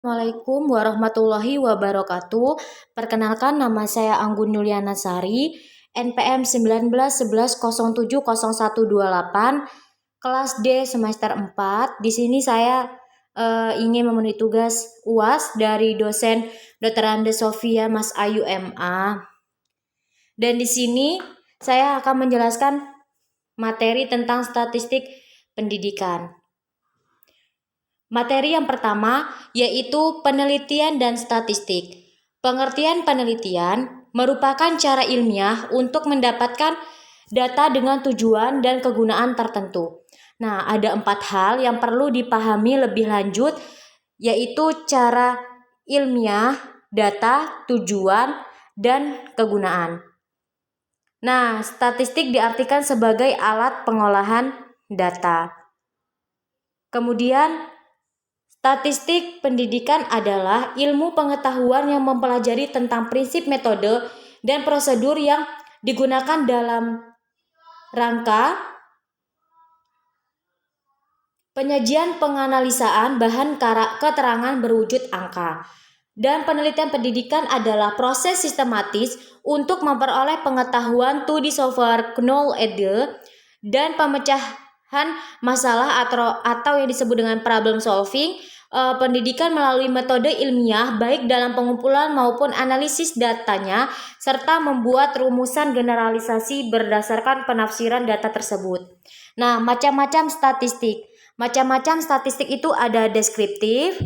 Assalamualaikum warahmatullahi wabarakatuh. Perkenalkan, nama saya Anggun Yuliana Sari, NPM 1911070128, kelas D semester 4. Di sini saya ingin memenuhi tugas UAS dari dosen Dr. Andes Sofia Mas Ayu MA. Dan di sini saya akan menjelaskan materi tentang statistik pendidikan. Materi yang pertama yaitu penelitian dan statistik. Pengertian penelitian merupakan cara ilmiah untuk mendapatkan data dengan tujuan dan kegunaan tertentu. Nah, ada 4 hal yang perlu dipahami lebih lanjut, yaitu cara ilmiah, data, tujuan, dan kegunaan. Nah, statistik diartikan sebagai alat pengolahan data. Kemudian, statistik pendidikan adalah ilmu pengetahuan yang mempelajari tentang prinsip, metode, dan prosedur yang digunakan dalam rangka penyajian penganalisaan bahan keterangan berwujud angka. Dan penelitian pendidikan adalah proses sistematis untuk memperoleh pengetahuan to discover knowledge dan pemecahan masalah atau yang disebut dengan problem solving. Pendidikan melalui metode ilmiah baik dalam pengumpulan maupun analisis datanya serta membuat rumusan generalisasi berdasarkan penafsiran data tersebut. Nah, macam-macam statistik. Macam-macam statistik itu ada deskriptif,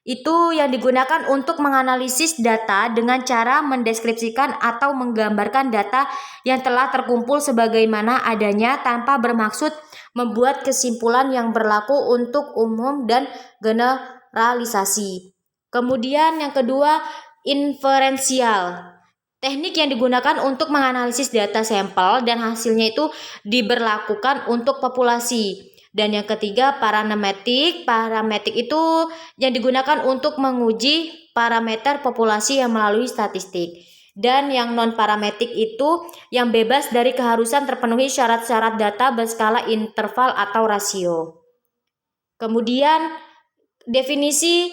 itu yang digunakan untuk menganalisis data dengan cara mendeskripsikan atau menggambarkan data yang telah terkumpul sebagaimana adanya tanpa bermaksud membuat kesimpulan yang berlaku untuk umum dan generalisasi. Kemudian yang kedua, inferensial. Teknik yang digunakan untuk menganalisis data sampel dan hasilnya itu diberlakukan untuk populasi. Dan yang ketiga, parametrik. Parametrik itu yang digunakan untuk menguji parameter populasi yang melalui statistik. Dan yang non-parametrik itu yang bebas dari keharusan terpenuhi syarat-syarat data berskala interval atau rasio. Kemudian definisi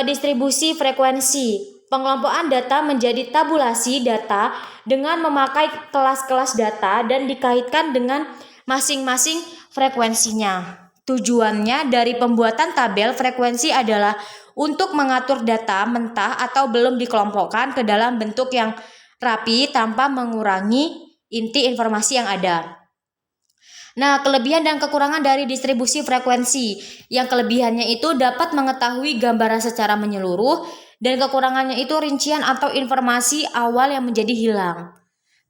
distribusi frekuensi. Pengelompokan data menjadi tabulasi data dengan memakai kelas-kelas data dan dikaitkan dengan masing-masing frekuensinya. Tujuannya dari pembuatan tabel frekuensi adalah untuk mengatur data mentah atau belum dikelompokkan ke dalam bentuk yang rapi tanpa mengurangi inti informasi yang ada. Nah, kelebihan dan kekurangan dari distribusi frekuensi. Yang kelebihannya itu dapat mengetahui gambaran secara menyeluruh dan kekurangannya itu rincian atau informasi awal yang menjadi hilang.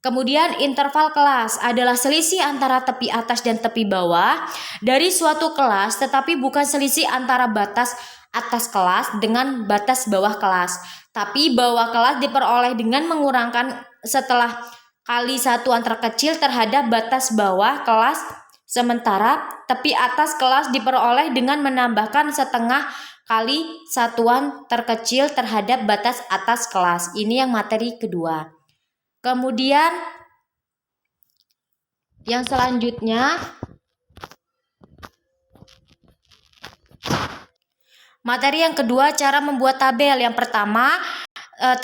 Kemudian interval kelas adalah selisih antara tepi atas dan tepi bawah dari suatu kelas, tetapi bukan selisih antara batas atas kelas dengan batas bawah kelas. Tapi bawah kelas diperoleh dengan mengurangkan setelah kali satuan terkecil terhadap batas bawah kelas, sementara tepi atas kelas diperoleh dengan menambahkan setengah kali satuan terkecil terhadap batas atas kelas. Ini yang materi kedua. Kemudian yang selanjutnya, materi yang kedua, cara membuat tabel. Yang pertama,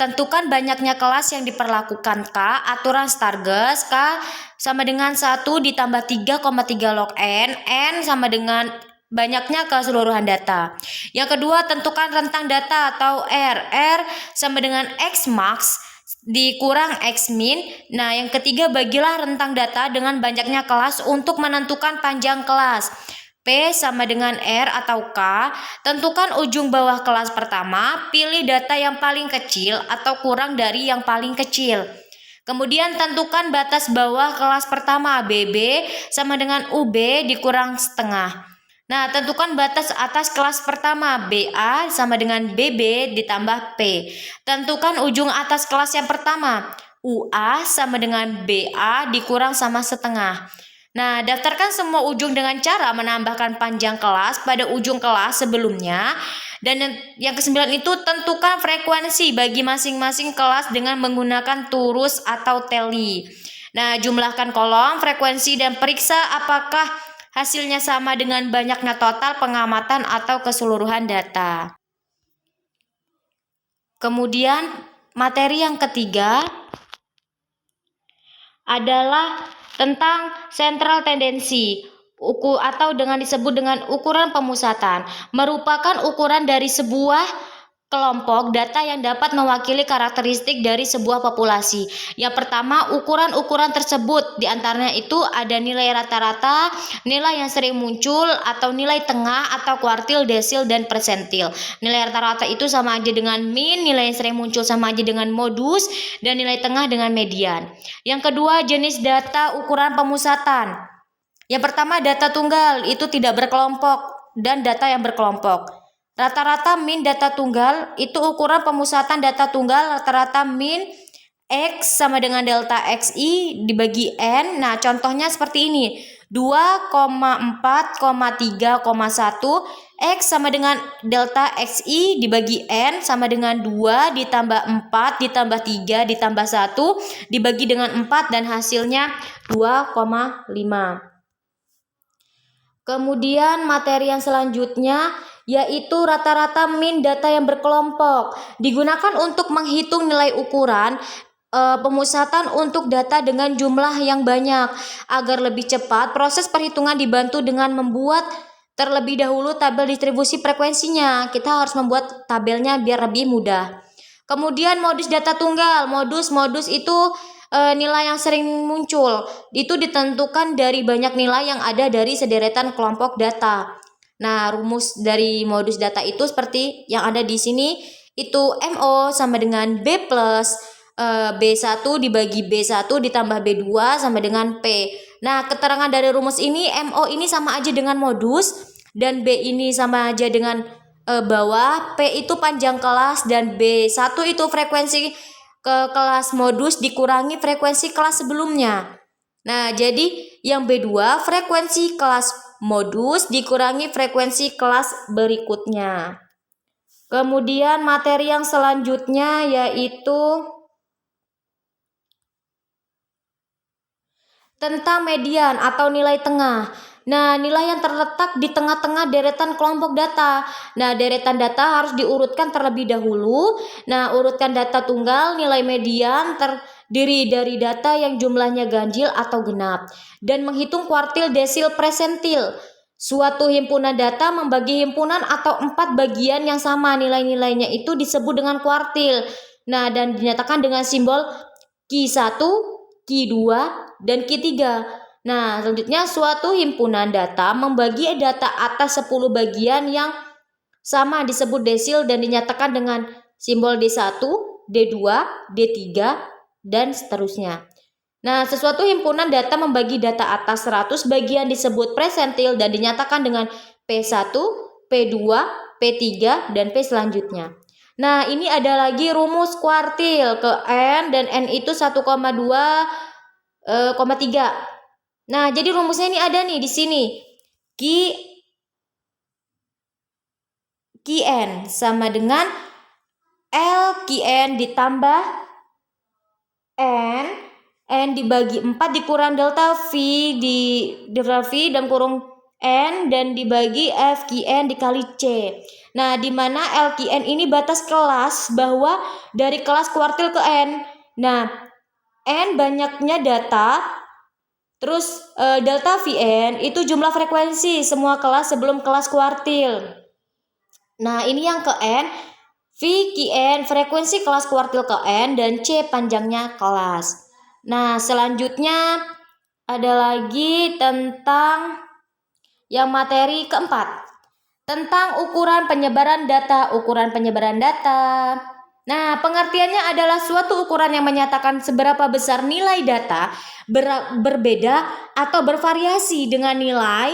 tentukan banyaknya kelas yang diperlakukan K, aturan Stargess. K sama dengan 1 ditambah 3,3 log N. N sama dengan banyaknya keseluruhan data. Yang kedua, tentukan rentang data atau R. R sama dengan X max dikurang X min. Nah, yang ketiga, bagilah rentang data dengan banyaknya kelas untuk menentukan panjang kelas. P sama dengan R atau K, tentukan ujung bawah kelas pertama, pilih data yang paling kecil atau kurang dari yang paling kecil. Kemudian tentukan batas bawah kelas pertama, BB sama dengan UB dikurang setengah. Nah, tentukan batas atas kelas pertama, BA sama dengan BB ditambah P. Tentukan ujung atas kelas yang pertama, UA sama dengan BA dikurang sama setengah. Nah, daftarkan semua ujung dengan cara menambahkan panjang kelas pada ujung kelas sebelumnya. Dan yang kesembilan itu, tentukan frekuensi bagi masing-masing kelas dengan menggunakan turus atau tally. Nah, jumlahkan kolom, frekuensi, dan periksa apakah hasilnya sama dengan banyaknya total pengamatan atau keseluruhan data. Kemudian materi yang ketiga adalah tentang sentral tendensi atau disebut dengan ukuran pemusatan, merupakan ukuran dari sebuah kelompok data yang dapat mewakili karakteristik dari sebuah populasi. Yang pertama, ukuran-ukuran tersebut diantaranya itu ada nilai rata-rata, nilai yang sering muncul, atau nilai tengah atau kuartil, desil, dan persentil. Nilai rata-rata itu sama aja dengan mean, nilai yang sering muncul sama aja dengan modus, dan nilai tengah dengan median. Yang kedua, jenis data ukuran pemusatan. Yang pertama, data tunggal itu tidak berkelompok dan data yang berkelompok. Rata-rata min data tunggal itu ukuran pemusatan data tunggal rata-rata min X sama dengan delta XI dibagi N. Nah, contohnya seperti ini. 2,4,3,1 X sama dengan delta XI dibagi N sama dengan 2 ditambah 4 ditambah 3 ditambah 1 dibagi dengan 4 dan hasilnya 2,5. Kemudian materi yang selanjutnya yaitu rata-rata min data yang berkelompok. Digunakan untuk menghitung nilai ukuran pemusatan untuk data dengan jumlah yang banyak. Agar lebih cepat, proses perhitungan dibantu dengan membuat terlebih dahulu tabel distribusi frekuensinya. Kita harus membuat tabelnya biar lebih mudah. Kemudian modus data tunggal. Modus itu nilai yang sering muncul. Itu ditentukan dari banyak nilai yang ada dari sederetan kelompok data. Nah, rumus dari modus data itu seperti yang ada di sini, itu MO sama dengan B plus B1 dibagi B1 ditambah B2 sama dengan P. Nah, keterangan dari rumus ini, MO ini sama aja dengan modus, dan B ini sama aja dengan bawah, P itu panjang kelas, dan B1 itu frekuensi ke kelas modus dikurangi frekuensi kelas sebelumnya. Nah, jadi yang B2 frekuensi kelas modus dikurangi frekuensi kelas berikutnya. Kemudian materi yang selanjutnya yaitu tentang median atau nilai tengah. Nah, nilai yang terletak di tengah-tengah deretan kelompok data. Nah, deretan data harus diurutkan terlebih dahulu. Nah, urutkan data tunggal, nilai median terdiri dari data yang jumlahnya ganjil atau genap. Dan menghitung kuartil, desil, persentil. Suatu himpunan data membagi himpunan atau 4 bagian yang sama nilai-nilainya itu disebut dengan kuartil. Nah, dan dinyatakan dengan simbol Q1, Q2, dan Q3. Nah, selanjutnya suatu himpunan data membagi data atas 10 bagian yang sama disebut desil dan dinyatakan dengan simbol D1, D2, D3, dan seterusnya. Nah, sesuatu himpunan data membagi data atas 100 bagian disebut persentil dan dinyatakan dengan P1, P2, P3, dan P selanjutnya. Nah, ini ada lagi rumus kuartil ke N dan N itu 1,2,3. Nah, jadi rumusnya ini ada nih di sini. Qn sama dengan Lqn ditambah N dibagi 4 dikurang delta V delta V dan kurung N dan dibagi Fqn dikali C. Nah, di mana Lqn ini batas kelas bahwa dari kelas kuartil ke N. Nah, N banyaknya data, terus delta Vn itu jumlah frekuensi semua kelas sebelum kelas kuartil. Nah, ini yang ke N, Vqn frekuensi kelas kuartil ke N, dan C panjangnya kelas. Nah, selanjutnya ada lagi tentang yang materi keempat, tentang ukuran penyebaran data. Ukuran penyebaran data. Nah, pengertiannya adalah suatu ukuran yang menyatakan seberapa besar nilai data berbeda atau bervariasi dengan nilai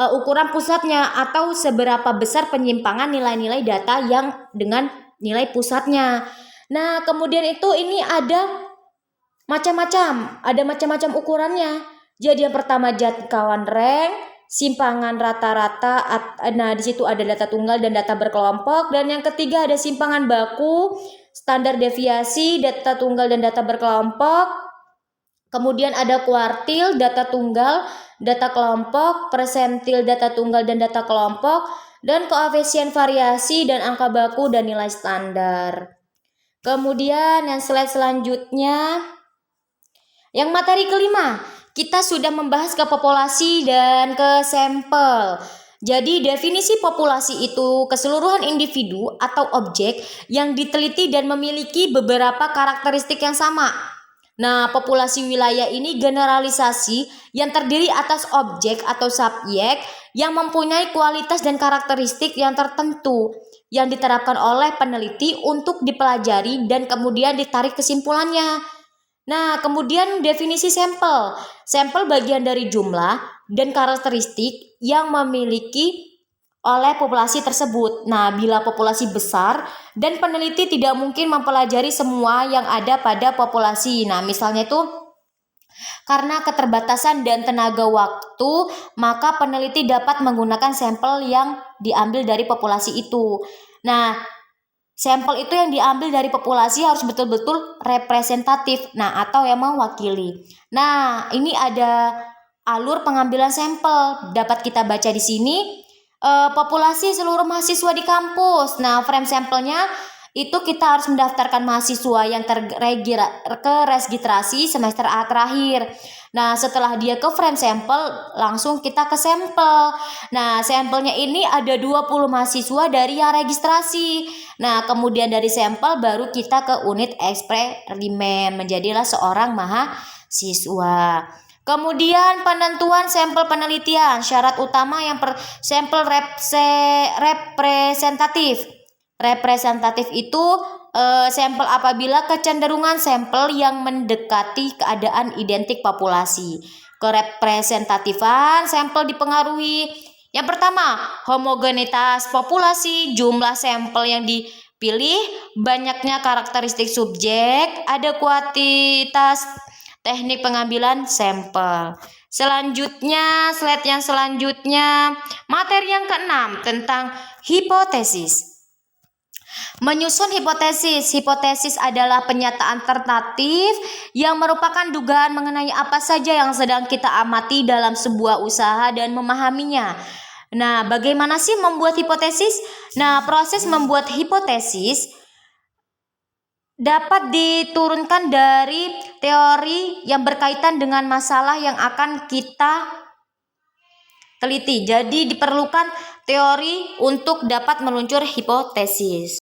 ukuran pusatnya, atau seberapa besar penyimpangan nilai-nilai data yang dengan nilai pusatnya. Nah, kemudian itu ini ada macam-macam ukurannya. Jadi yang pertama jangkauan rank, simpangan rata-rata. Nah, di situ ada data tunggal dan data berkelompok. Dan yang ketiga ada simpangan baku, standar deviasi, data tunggal dan data berkelompok. Kemudian ada kuartil, data tunggal, data kelompok, persentil, data tunggal dan data kelompok, dan koefisien variasi dan angka baku dan nilai standar. Kemudian yang slide selanjutnya, yang materi kelima, kita sudah membahas ke populasi dan ke sampel. Jadi definisi populasi itu keseluruhan individu atau objek yang diteliti dan memiliki beberapa karakteristik yang sama. Nah, populasi wilayah ini generalisasi yang terdiri atas objek atau subjek yang mempunyai kualitas dan karakteristik yang tertentu yang diterapkan oleh peneliti untuk dipelajari dan kemudian ditarik kesimpulannya. Nah, kemudian definisi sampel. Sampel bagian dari jumlah dan karakteristik yang memiliki oleh populasi tersebut. Nah, bila populasi besar dan peneliti tidak mungkin mempelajari semua yang ada pada populasi. Nah, misalnya itu karena keterbatasan dan tenaga waktu, maka peneliti dapat menggunakan sampel yang diambil dari populasi itu. Nah, sampel itu yang diambil dari populasi harus betul-betul representatif, nah atau yang mewakili. Nah, ini ada alur pengambilan sampel. Dapat kita baca di sini populasi seluruh mahasiswa di kampus. Nah, frame sampelnya itu kita harus mendaftarkan mahasiswa yang registrasi semester A terakhir. Nah, setelah dia ke frame sampel, langsung kita ke sampel. Nah, sampelnya ini ada 20 mahasiswa dari yang registrasi. Nah, kemudian dari sampel baru kita ke unit eksperimen, menjadilah seorang mahasiswa. Kemudian penentuan sampel penelitian, syarat utama yang sampel representatif. Representatif itu sampel apabila kecenderungan sampel yang mendekati keadaan identik populasi. Kerepresentatifan sampel dipengaruhi yang pertama, homogenitas populasi, jumlah sampel yang dipilih, banyaknya karakteristik subjek, ada kuantitas teknik pengambilan sampel. Selanjutnya, slide yang selanjutnya, materi yang keenam tentang hipotesis. Menyusun hipotesis. Hipotesis adalah pernyataan tentatif yang merupakan dugaan mengenai apa saja yang sedang kita amati dalam sebuah usaha dan memahaminya. Nah, bagaimana sih membuat hipotesis? Nah, proses membuat hipotesis dapat diturunkan dari teori yang berkaitan dengan masalah yang akan kita teliti. Jadi diperlukan teori untuk dapat meluncur hipotesis.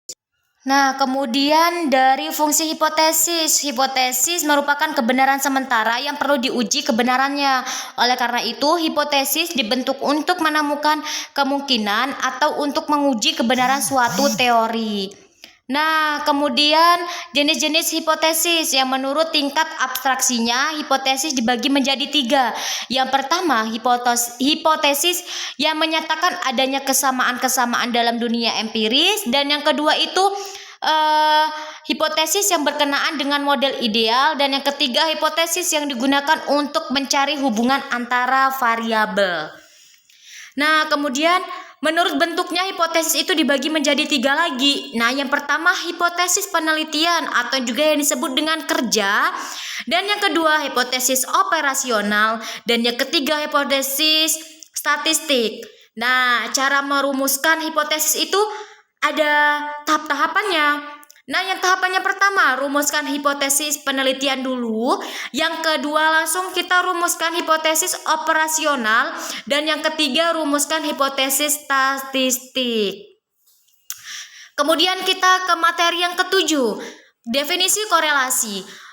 Nah, kemudian dari fungsi hipotesis. Hipotesis merupakan kebenaran sementara yang perlu diuji kebenarannya. Oleh karena itu, hipotesis dibentuk untuk menemukan kemungkinan atau untuk menguji kebenaran suatu teori. Nah, kemudian jenis-jenis hipotesis yang menurut tingkat abstraksinya, hipotesis dibagi menjadi 3. Yang pertama, hipotesis yang menyatakan adanya kesamaan-kesamaan dalam dunia empiris, dan yang kedua itu hipotesis yang berkenaan dengan model ideal, dan yang ketiga hipotesis yang digunakan untuk mencari hubungan antara variabel. Nah, kemudian menurut bentuknya hipotesis itu dibagi menjadi 3 lagi. Nah, yang pertama hipotesis penelitian atau juga yang disebut dengan kerja, dan yang kedua hipotesis operasional, dan yang ketiga hipotesis statistik. Nah, cara merumuskan hipotesis itu ada tahap-tahapannya. Nah, yang tahapannya pertama, rumuskan hipotesis penelitian dulu. Yang kedua, langsung kita rumuskan hipotesis operasional. Dan yang ketiga, rumuskan hipotesis statistik. Kemudian kita ke materi yang ketujuh, definisi korelasi.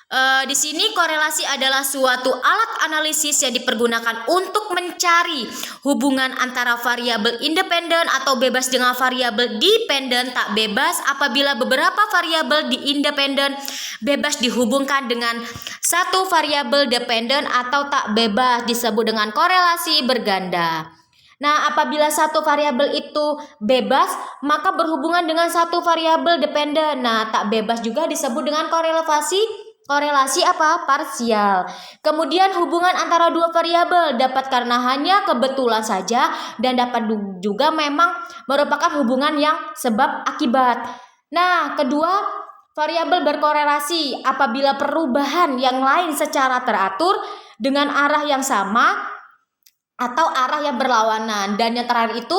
Di sini korelasi adalah suatu alat analisis yang dipergunakan untuk mencari hubungan antara variabel independen atau bebas dengan variabel dependen tak bebas apabila beberapa variabel independen bebas dihubungkan dengan satu variabel dependen atau tak bebas, disebut dengan korelasi berganda. Nah, apabila satu variabel itu bebas, maka berhubungan dengan satu variabel dependen. Nah, tak bebas juga disebut dengan korelasi apa? Parsial. Kemudian hubungan antara dua variabel dapat karena hanya kebetulan saja dan dapat juga memang merupakan hubungan yang sebab akibat. Nah, kedua, variabel berkorelasi apabila perubahan yang lain secara teratur dengan arah yang sama atau arah yang berlawanan. Dan yang terakhir itu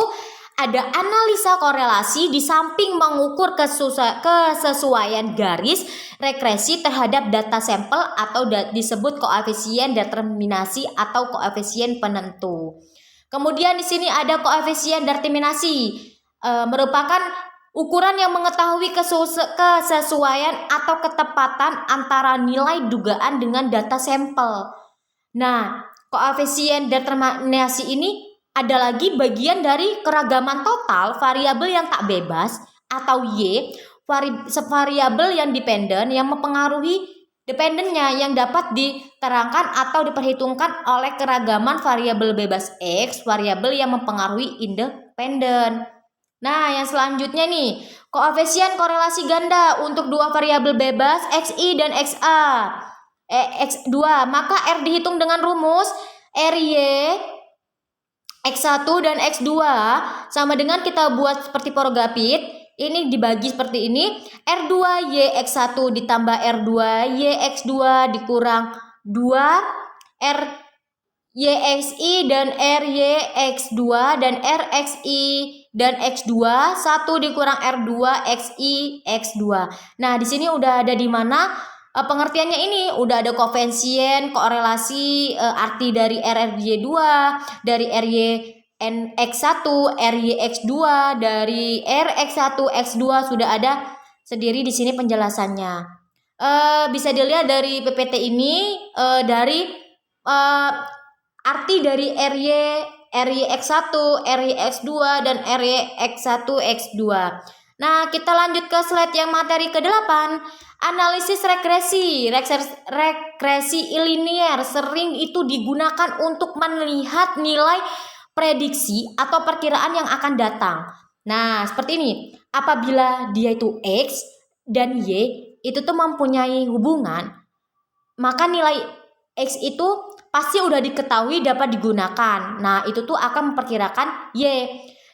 ada analisa korelasi di samping mengukur kesesuaian garis regresi terhadap data sampel atau disebut koefisien determinasi atau koefisien penentu. Kemudian di sini ada koefisien determinasi, merupakan ukuran yang mengetahui kesesuaian atau ketepatan antara nilai dugaan dengan data sampel. Nah, koefisien determinasi ini ada lagi bagian dari keragaman total variabel yang tak bebas atau Y, variabel yang dependen yang mempengaruhi dependennya yang dapat diterangkan atau diperhitungkan oleh keragaman variabel bebas X, variabel yang mempengaruhi independen. Nah, yang selanjutnya nih, koefisien korelasi ganda untuk dua variabel bebas XI dan X2, maka R dihitung dengan rumus RY X1 dan X2 sama dengan kita buat seperti porogapit. Ini dibagi seperti ini, R2YX1 ditambah R2YX2 dikurang 2 RYXI dan RYX2 dan RXI dan X2 1 dikurang R2XI X2. Nah, di sini udah ada di mana pengertiannya ini, udah ada koefisien korelasi, arti dari RRY2, dari RYNX1, RYX2, dari RX1, X2 sudah ada sendiri di sini penjelasannya. Bisa dilihat dari PPT ini, dari arti dari RYX1, RYX2 dan RYX1, X2. Nah, kita lanjut ke slide yang materi ke-8. Analisis regresi. Regresi linier sering itu digunakan untuk melihat nilai prediksi atau perkiraan yang akan datang. Nah, seperti ini. Apabila dia itu X dan Y itu tuh mempunyai hubungan, maka nilai X itu pasti udah diketahui dapat digunakan. Nah, itu tuh akan memperkirakan Y.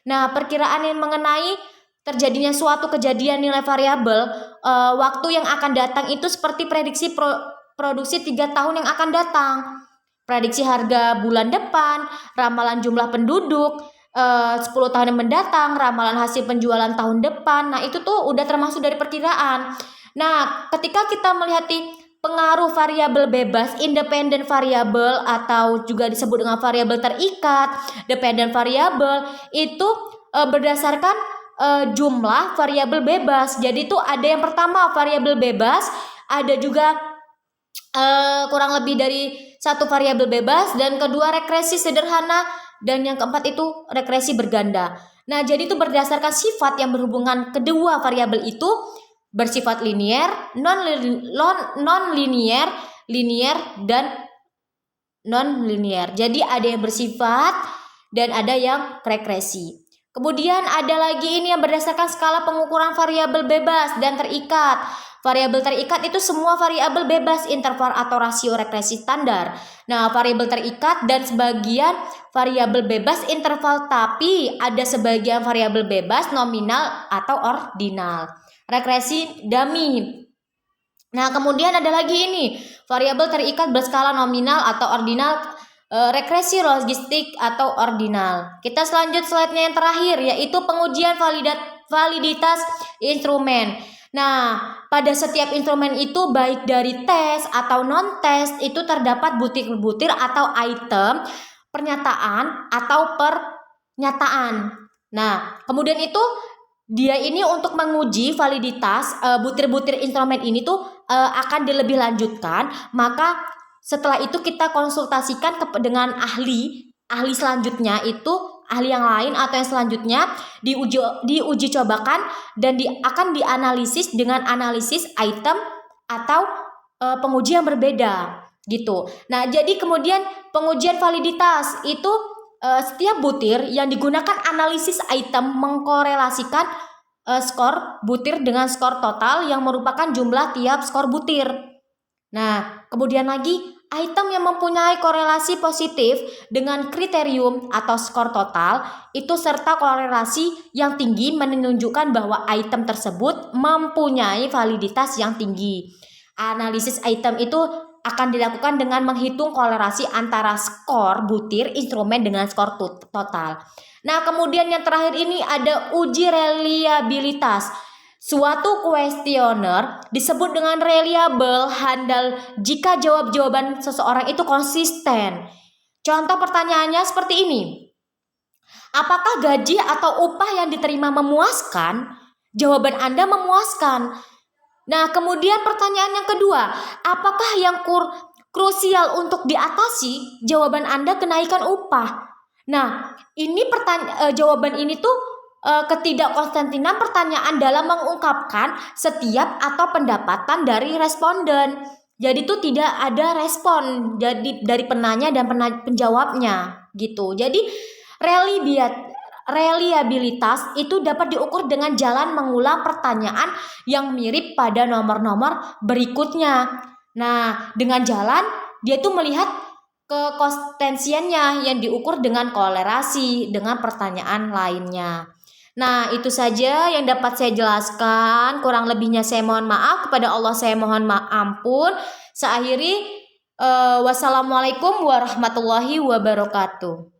Nah, perkiraan yang mengenai terjadinya suatu kejadian nilai variabel waktu yang akan datang itu seperti prediksi produksi 3 tahun yang akan datang, prediksi harga bulan depan, ramalan jumlah penduduk 10 tahun yang mendatang, ramalan hasil penjualan tahun depan. Nah, itu tuh udah termasuk dari perkiraan. Nah, ketika kita melihat pengaruh variabel bebas, independen variabel atau juga disebut dengan variabel terikat, dependent variabel, itu berdasarkan jumlah variabel bebas. Jadi itu ada yang pertama variabel bebas, ada juga kurang lebih dari satu variabel bebas, dan kedua regresi sederhana, dan yang keempat itu regresi berganda. Nah, jadi itu berdasarkan sifat yang berhubungan kedua variabel itu bersifat linier, non-linier, linier, dan non-linier. Jadi ada yang bersifat dan ada yang regresi. Kemudian ada lagi ini yang berdasarkan skala pengukuran variabel bebas dan terikat. Variabel terikat itu semua variabel bebas, interval atau rasio regresi standar. Nah, variabel terikat dan sebagian variabel bebas interval, tapi ada sebagian variabel bebas nominal atau ordinal. Regresi dummy. Nah, kemudian ada lagi ini, variabel terikat berskala nominal atau ordinal, regresi logistik atau ordinal. Kita selanjut slide-nya yang terakhir, yaitu pengujian validitas instrumen. Nah, pada setiap instrumen itu baik dari tes atau non-tes itu terdapat butir-butir atau item pernyataan atau pernyataan. Nah, kemudian itu dia ini untuk menguji validitas butir-butir instrumen ini tuh akan dilebih lanjutkan, maka setelah itu kita konsultasikan dengan ahli selanjutnya, itu ahli yang lain atau yang selanjutnya diuji cobakan dan akan dianalisis dengan analisis item atau penguji yang berbeda gitu. Nah, jadi kemudian pengujian validitas itu setiap butir yang digunakan analisis item mengkorelasikan skor butir dengan skor total yang merupakan jumlah tiap skor butir. Nah, kemudian lagi item yang mempunyai korelasi positif dengan kriterium atau skor total itu serta korelasi yang tinggi menunjukkan bahwa item tersebut mempunyai validitas yang tinggi. Analisis item itu akan dilakukan dengan menghitung kolerasi antara skor butir instrumen dengan skor total. Nah, kemudian yang terakhir ini ada uji reliabilitas. Suatu kuesioner disebut dengan reliable handal jika jawaban seseorang itu konsisten. Contoh pertanyaannya seperti ini. Apakah gaji atau upah yang diterima memuaskan? Jawaban Anda memuaskan. Nah, kemudian pertanyaan yang kedua, apakah yang krusial untuk diatasi? Jawaban Anda kenaikan upah. Nah, ini jawaban ini tuh ketidakkonsistenan pertanyaan dalam mengungkapkan setiap atau pendapatan dari responden. Jadi itu tidak ada respon dari penanya dan penjawabnya gitu. Jadi reliabilitas itu dapat diukur dengan jalan mengulang pertanyaan yang mirip pada nomor-nomor berikutnya. Nah, dengan jalan dia tuh melihat kekonsistensiannya yang diukur dengan kolerasi dengan pertanyaan lainnya. Nah, itu saja yang dapat saya jelaskan. Kurang lebihnya saya mohon maaf, kepada Allah saya mohon ampun. Saya akhiri, wassalamualaikum warahmatullahi wabarakatuh.